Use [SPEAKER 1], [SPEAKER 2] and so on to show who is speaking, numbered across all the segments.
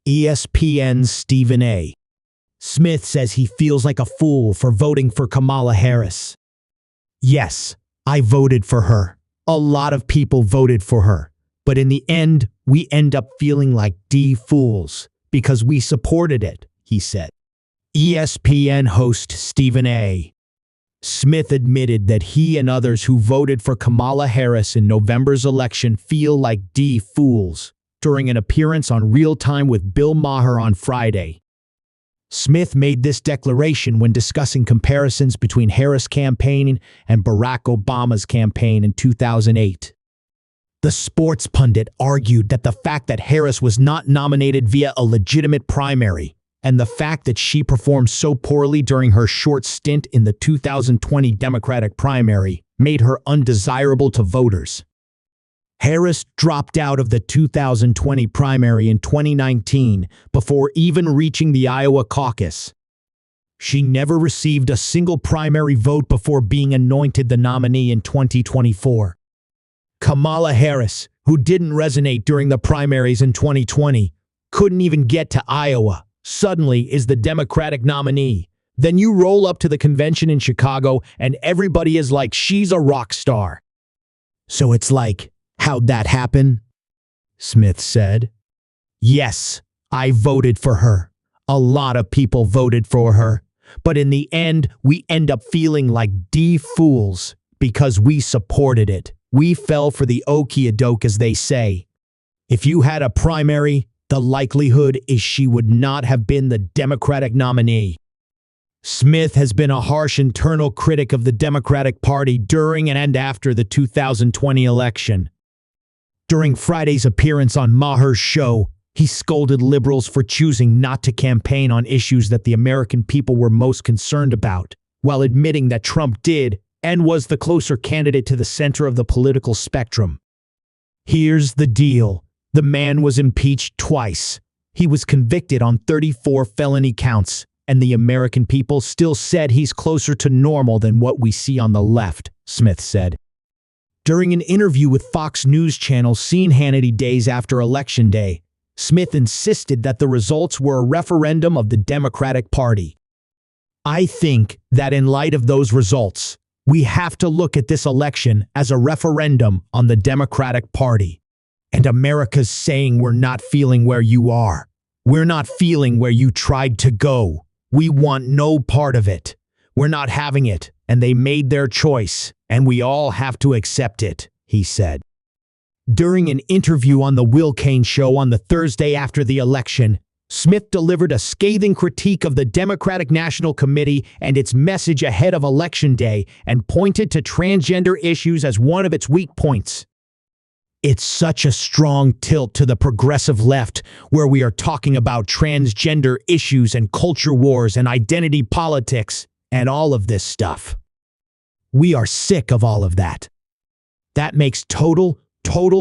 [SPEAKER 1] ESPN's Stephen A. Smith says he feels like a fool for voting for Kamala Harris. Yes, I voted for her. A lot of people voted for her. But in the end, we end up feeling like fools because we supported it, he said. ESPN host Stephen A. Smith admitted that he and others who voted for Kamala Harris in November's election feel like fools during an appearance on Real Time with Bill Maher on Friday. Smith made this declaration when discussing comparisons between Harris' campaign and Barack Obama's campaign in 2008. The sports pundit argued that the fact that Harris was not nominated via a legitimate primary and the fact that she performed so poorly during her short stint in the 2020 Democratic primary made her undesirable to voters. Harris dropped out of the 2020 primary in 2019 before even reaching the Iowa caucus. She never received a single primary vote before being anointed the nominee in 2024. Kamala Harris, who didn't resonate during the primaries in 2020, couldn't even get to Iowa, suddenly is the Democratic nominee. Then you roll up to the convention in Chicago and everybody is like she's a rock star. So it's like, how'd that happen? Smith said. Yes, I voted for her. A lot of people voted for her. But in the end, we end up feeling like fools because we supported it. We fell for the okie-doke, as they say. If you had a primary, the likelihood is she would not have been the Democratic nominee. Smith has been a harsh internal critic of the Democratic Party during and after the 2020 election. During Friday's appearance on Maher's show, he scolded liberals for choosing not to campaign on issues that the American people were most concerned about, while admitting that Trump did and was the closer candidate to the center of the political spectrum. Here's the deal. The man was impeached twice. He was convicted on 34 felony counts, and the American people still said he's closer to normal than what we see on the left, Smith said. During an interview with Fox News Channel seen Hannity days after Election Day, Smith insisted that the results were a referendum of the Democratic Party. I think that in light of those results, we have to look at this election as a referendum on the Democratic Party. And America's saying we're not feeling where you are. We're not feeling where you tried to go. We want no part of it. We're not having it, and they made their choice, and we all have to accept it, he said. During an interview on The Will Cain Show on the Thursday after the election, Smith delivered a scathing critique of the Democratic National Committee and its message ahead of Election Day and pointed to transgender issues as one of its weak points. It's such a strong tilt to the progressive left where we are talking about transgender issues and culture wars and identity politics and all of this stuff. We are sick of all of that. That makes total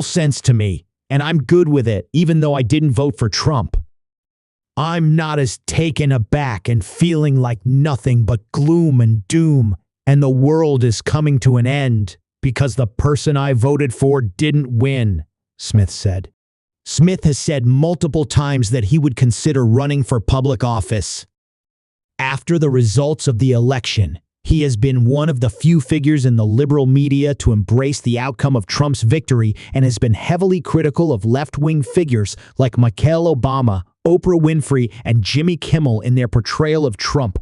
[SPEAKER 1] sense to me, and I'm good with it, even though I didn't vote for Trump. I'm not as taken aback and feeling like nothing but gloom and doom, and the world is coming to an end because the person I voted for didn't win, Smith said. Smith has said multiple times that he would consider running for public office. After the results of the election, he has been one of the few figures in the liberal media to embrace the outcome of Trump's victory and has been heavily critical of left-wing figures like Michelle Obama, Oprah Winfrey, and Jimmy Kimmel in their portrayal of Trump.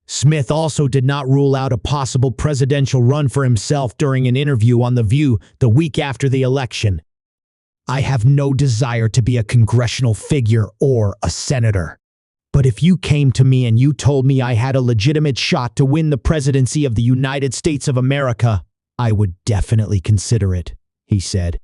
[SPEAKER 1] Smith also did not rule out a possible presidential run for himself during an interview on The View the week after the election. I have no desire to be a congressional figure or a senator. But if you came to me and you told me I had a legitimate shot to win the presidency of the United States of America, I would definitely consider it, he said.